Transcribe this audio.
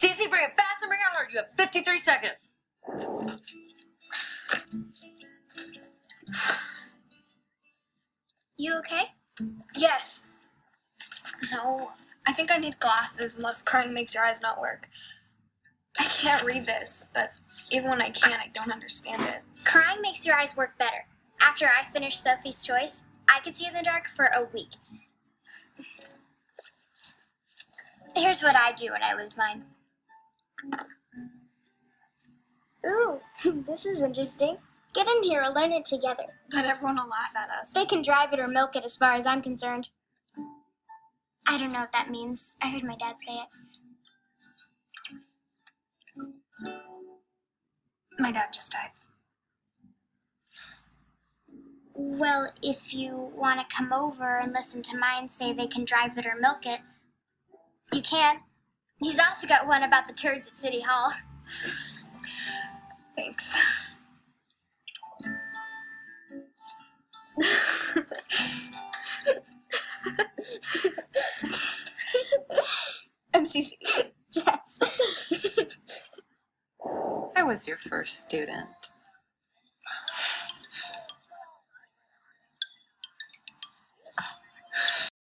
Cece, bring it fast and bring it hard. You have 53 seconds. You okay? Yes. No, I think I need glasses unless crying makes your eyes not work. I can't read this, but even when I can, I don't understand it. Crying makes your eyes work better. After I finished Sophie's Choice, I could see in the dark for a week. Here's what I do when I lose mine. Ooh, this is interesting. Get in here, we'll learn it together. But everyone will laugh at us. They can drive it or milk it as far as I'm concerned. I don't know what that means. I heard my dad say it. My dad just died. Well, if you want to come over and listen to mine say they can drive it or milk it, you can. He's also got one about the turds at City Hall. Thanks. I'm Cece. Jess. I was your first student.